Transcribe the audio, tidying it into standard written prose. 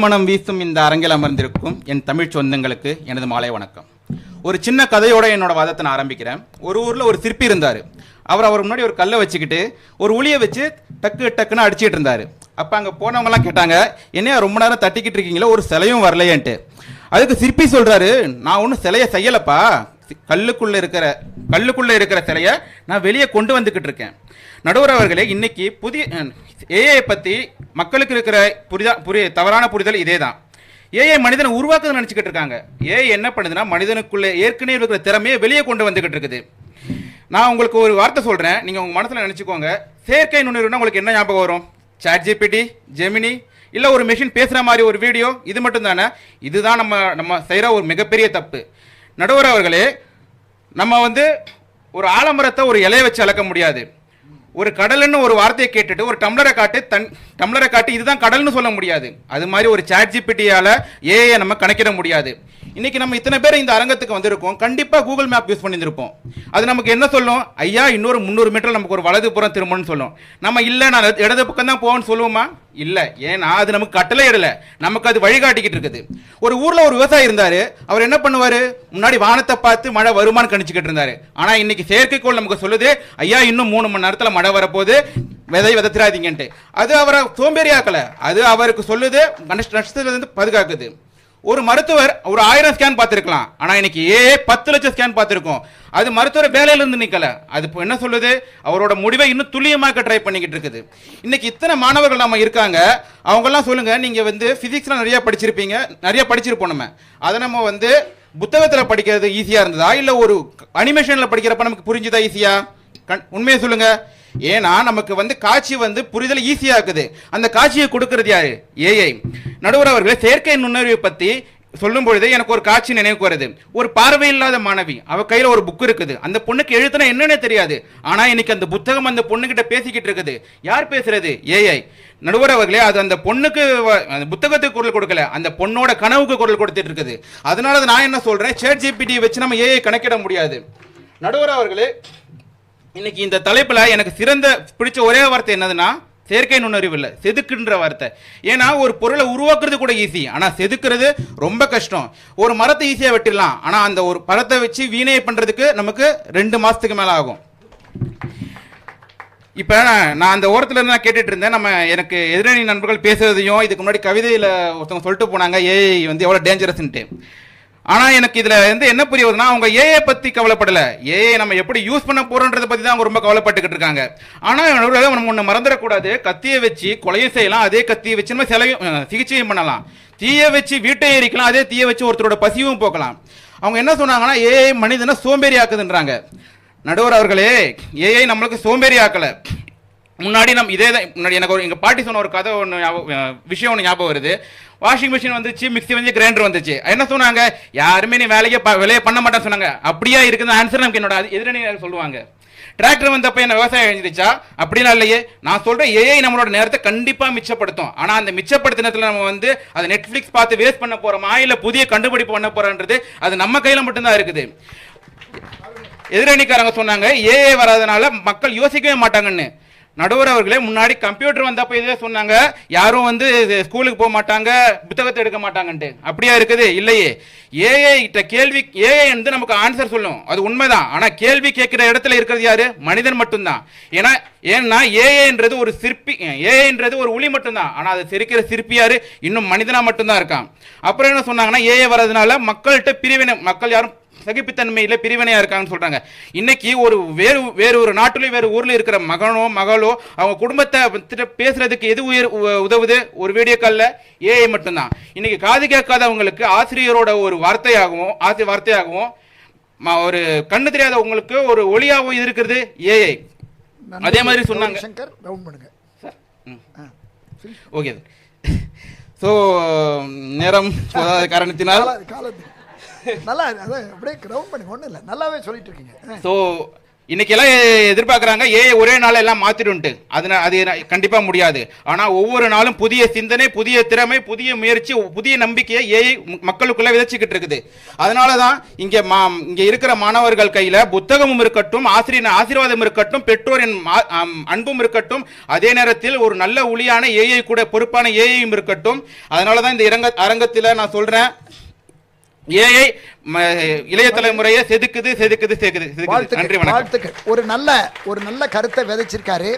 மனம் வீசும் இந்த அரங்கில் அமர்ந்திருக்கும் என் தமிழ் சொந்தங்களுக்கு எனது மாலை வணக்கம். ஒரு சின்ன கதையோட என்னோட வாதத்தை நான் ஆரம்பிக்கிறேன். ஒரு ஊரில் ஒரு சிற்பி இருந்தார். அவர் முன்னாடி ஒரு கல்லை வச்சுக்கிட்டு ஒரு உளியை வச்சு டக்கு டக்குன்னு அடிச்சிட்டு இருந்தார். அப்போ அங்கே போனவங்கலாம் கேட்டாங்க, என்னையா ரொம்ப நேரம் தட்டிக்கிட்டு இருக்கீங்களோ, ஒரு சிலையும் வரலையேன்ட்டு. அதுக்கு சிற்பி சொல்கிறாரு, நான் ஒன்றும் சிலையை செய்யலைப்பா, கல்லுக்குள்ளே இருக்கிற சிலையை நான் வெளியே கொண்டு வந்துக்கிட்டு இருக்கேன். நடுவர் அவர்களே, இன்னைக்கு புதிய ஏஐ பற்றி மக்களுக்கு இருக்கிற தவறான புரிதல் இதே தான். ஏஐ மனிதனை உருவாக்குன்னு நினச்சிக்கிட்டு இருக்காங்க. ஏஐ என்ன பண்ணுதுன்னா, மனிதனுக்குள்ளே ஏற்கனவே இருக்கிற திறமையை வெளியே கொண்டு வந்துக்கிட்டு இருக்குது. நான் உங்களுக்கு ஒரு வார்த்தை சொல்கிறேன், நீங்கள் உங்கள் மனசில் நினச்சிக்கோங்க. செயற்கை நுண்ணறிவுனா உங்களுக்கு என்ன ஞாபகம் வரும்? ChatGPT, ஜெமினி, இல்லை ஒரு மெஷின் பேசுகிற மாதிரி ஒரு வீடியோ, இது மட்டும் தானே? இதுதான் நம்ம செய்கிற ஒரு மிகப்பெரிய தப்பு. நடுவர் அவர்களே, நம்ம ஒரு ஆலமரத்தை ஒரு இலையை வச்சு அளக்க முடியாது. ஒரு கடல்னு ஒரு வார்த்தையை கேட்டுட்டு ஒரு டம்ளரை காட்டி இதுதான் கடல்னு சொல்ல முடியாது. அது மாதிரி ஒரு ChatGPTயால ஏஐ நம்ம கணக்கிட முடியாது. இன்னைக்கு நம்ம இத்தனை பேர் இந்த அரங்கத்துக்கு வந்திருக்கோம். கண்டிப்பாக கூகுள் மேப் யூஸ் பண்ணியிருப்போம். அது நமக்கு என்ன சொல்லும்? ஐயா, இன்னொரு 300 மீட்டர் நமக்கு ஒரு வலது புறம் திரும்பணும்னு சொல்லும். நம்ம இல்லை, நான் இடது பக்கம் தான் போவேன்னு சொல்லுவோமா? இல்லை. ஏன்னா அது நமக்கு கட்டளை இடலை, நமக்கு அது வழிகாட்டிக்கிட்டு இருக்குது. ஒரு ஊரில் ஒரு விவசாயி இருந்தார். அவர் என்ன பண்ணுவார்? முன்னாடி வானத்தை பார்த்து மழை வருமானு கணிச்சுக்கிட்டு இருந்தார். ஆனால் இன்னைக்கு செயற்கைக்கோள் நமக்கு சொல்லுது, ஐயா இன்னும் 3 மணி நேரத்தில் மழை வரப்போகுது, விதை விதைத்திராதீங்கன்ட்டு. அது அவரை சோம்பேறி ஆக்கலை, அது அவருக்கு சொல்லுது, நஷ்டத்திலிருந்து பாதுகாக்குது. ஒரு மருத்துவர் ஒரு 1000 ஸ்கேன் பார்த்துருக்கலாம், ஆனால் இன்னைக்கு 10 லட்சம் ஸ்கேன் பார்த்துருக்கோம். அது மருத்துவர் வேலையிலிருந்து நிற்கல. அது இப்போ என்ன சொல்லுது? அவரோட முடிவை இன்னும் துல்லியமாக்க ட்ரை பண்ணிக்கிட்டு இருக்குது. இன்னைக்கு இத்தனை மாணவர்கள் நம்ம இருக்காங்க. அவங்கெல்லாம் சொல்லுங்க, நீங்கள் ஃபிசிக்ஸ்லாம் நிறைய படிச்சிருப்பீங்க, நிறைய படிச்சிருப்போம். நம்ம அதை நம்ம புத்தகத்தில் படிக்கிறது ஈஸியாக இருந்ததா, இல்லை ஒரு அனிமேஷனில் படிக்கிறப்ப நமக்கு புரிஞ்சுதா ஈஸியா? உண்மையை சொல்லுங்க. ஏன்னா நமக்கு காட்சி புரிதல் ஈஸியா இருக்குது. அந்த காட்சியை கொடுக்கறது யாரு? ஏஐ. நடுவர் அவர்களே, செயற்கை நுண்ணறிவை பத்தி சொல்லும் பொழுது எனக்கு ஒரு காட்சி நினைவுக்கு வருது. ஒரு பார்வையில்லாத மாணவி, அவ கையில ஒரு புக் இருக்குது. அந்த பொண்ணுக்கு எழுத்துனா என்னன்னே தெரியாது. ஆனா இன்னைக்கு அந்த புத்தகம் அந்த பொண்ணுகிட்ட பேசிக்கிட்டு இருக்குது. யார் பேசுறது? ஏஐ. நடுவர் அவர்களே, அது அந்த பொண்ணுக்கு அந்த புத்தகத்துக்கு குரல் கொடுக்கல, அந்த பொண்ணோட கனவுக்கு குரல் கொடுத்துட்டு இருக்குது. அதனால நான் என்ன சொல்றேன், ChatGPT வச்சு நம்ம ஏஐ கணக்கிட முடியாது. நடுவர் அவர்களே, இன்னைக்கு இந்த தலைப்புல எனக்கு சிறந்த பிடிச்ச ஒரே வார்த்தை என்னதுன்னா, செயற்கை நுண்ணறிவு இல்லை, செதுக்குன்ற வார்த்தை. ஏன்னா ஒரு பொருளை உருவாக்குறது கூட ஈஸி, ஆனால் செதுக்குறது ரொம்ப கஷ்டம். ஒரு மரத்தை ஈஸியாக வெட்டிடலாம், ஆனால் அந்த ஒரு மரத்தை வச்சு வீணை பண்ணுறதுக்கு நமக்கு 2 மாதத்துக்கு மேலே ஆகும். இப்போ நான் அந்த ஓரத்தில் இருந்து கேட்டுட்டு இருந்தேன். எனக்கு எதிரணி நண்பர்கள் பேசுறதையும், இதுக்கு முன்னாடி கவிதையில் ஒருத்தவங்க சொல்லிட்டு போனாங்க, ஏஐ எவ்வளோ டேஞ்சரஸ்ன்ட்டு. ஆனால் எனக்கு இதில் என்ன புரிய வருதுன்னா, அவங்க ஏஐ பற்றி கவலைப்படலை, ஏஐ நம்ம எப்படி யூஸ் பண்ண போகிறோன்றதை பற்றி தான் அவங்க ரொம்ப கவலைப்பட்டுக்கிட்டு இருக்காங்க. ஆனால் நம்ம ஒன்று மறந்துடக்கூடாது, கத்தியை வச்சு கொலையும் செய்யலாம், அதே கத்தியை வச்சு நம்ம சிகிச்சையும் பண்ணலாம். தீயை வச்சு வீட்டை எரிக்கலாம், அதே தீயை வச்சு ஒருத்தரோட பசியும் போக்கலாம். அவங்க என்ன சொன்னாங்கன்னா, ஏஐ மனிதனை சோம்பேறி ஆக்குதுன்றாங்க. நடுவர் அவர்களே, ஏஐ நம்மளுக்கு சோம்பேறி ஆக்கலை. முன்னாடி இதே தான். முன்னாடி எனக்கு எங்கள் பாட்டி சொன்ன ஒரு கதை விஷயம் ஒன்று ஞாபகம் வருது. வாஷிங் மிஷின் வந்துச்சு, மிக்சி கிரைண்டர் வந்துச்சு. என்ன சொன்னாங்க? யாருமே நீ வேலையை பண்ண மாட்டேன்னு சொன்னாங்க. அப்படியா இருக்குது ஆன்சர் நமக்கு என்னோட எதிரணி சொல்லுவாங்க. டிராக்டர் வந்தப்ப என்ன விவசாயம் எழுந்துச்சா? அப்படிலாம் இல்லையே. நான் சொல்றேன், ஏஐ நம்மளோட நேரத்தை கண்டிப்பாக மிச்சப்படுத்தும். ஆனால் அந்த மிச்சப்படுத்தினத்தில் நம்ம அதை நெட்ஃப்ளிக்ஸ் பார்த்து வேஸ்ட் பண்ண போறோமா, இல்லை புதிய கண்டுபிடிப்பு பண்ண போறோன்றது அது நம்ம கையில் மட்டும்தான் இருக்குது. எதிரணிக்காரங்க சொன்னாங்க, ஏஐ வராதனால மக்கள் யோசிக்கவே மாட்டாங்கன்னு. நடுவர் அவர்களே, முன்னாடி கம்ப்யூட்டர் வந்தப்போ இதே சொன்னாங்க, யாரும் ஸ்கூலுக்கு போக மாட்டாங்க, புத்தகத்தை எடுக்க மாட்டாங்கன்ட்டு. அப்படியா இருக்குது? இல்லையே. ஏஐ கேள்வி, ஏஐ நமக்கு ஆன்சர் சொல்லும், அது உண்மைதான். ஆனால் கேள்வி கேட்கிற இடத்துல இருக்கிறது யாரு? மனிதன் மட்டும்தான். ஏன்னா ஏஐன்றது ஒரு சிற்பி, ஏஐன்றது ஒரு உளி மட்டும்தான். ஆனால் அதை சிரிக்கிற சிற்பி யாரு? இன்னும் மனிதனா மட்டும்தான் இருக்கான். அப்புறம் என்ன சொன்னாங்கன்னா, ஏஐ வர்றதுனால மக்கள்கிட்ட பிரிவினை, மக்கள் யாரும் சகிப்புத்தன்மையில பிரிவினையா இருக்காங்கன்னு சொல்றாங்க. இன்னைக்கு வேறு ஒரு நாட்டிலும் வேறு ஊர்ல இருக்கிற மகளோ அவங்க குடும்பத்தை பேசுறதுக்கு எது உதவுது? ஒரு வீடியோ கால்ல ஏஐ மட்டும்தான். இன்னைக்கு காது கேட்காதவங்களுக்கு ஆசிரியரோட ஒரு வார்த்தையாகவும் ஒரு கண்ணு தெரியாதவங்களுக்கு ஒரு ஒளியாகவும் இருக்கிறது ஏஐ. அதே மாதிரி சொன்னாங்க. ஓகே, ஸோ நேரம் காரணத்தினால் நல்லா அப்படியே கிரவுண்ட் பண்ணி ஒன்றும் இல்லை, நல்லாவே சொல்லிட்டு இருக்கீங்க. ஸோ இன்னைக்கு எல்லாம் எதிர்பார்க்குறாங்க ஏஐ ஒரே நாள் எல்லாம் மாத்திடுன்ட்டு. அது கண்டிப்பாக முடியாது. ஆனால் ஒவ்வொரு நாளும் புதிய சிந்தனை, புதிய திறமை, புதிய முயற்சி, புதிய நம்பிக்கையை ஏஐ மக்களுக்குள்ள விதைச்சிக்கிட்டு இருக்குது. அதனால தான் இங்கே இருக்கிற மாணவர்கள் கையில் புத்தகமும் இருக்கட்டும், ஆசிரியர் ஆசீர்வாதம் இருக்கட்டும், பெற்றோரின் அன்பும் இருக்கட்டும், அதே நேரத்தில் ஒரு நல்ல ஒளியான ஏஐ கூட பொறுப்பான ஏஐயும் இருக்கட்டும். அதனால தான் இந்த அரங்கத்தில் நான் சொல்றேன், ஏஐ இளைய தலைமுறையை செதுக்குது. நன்றி, வணக்கம். ஒரு நல்ல கருத்தை விதைச்சிருக்காரு.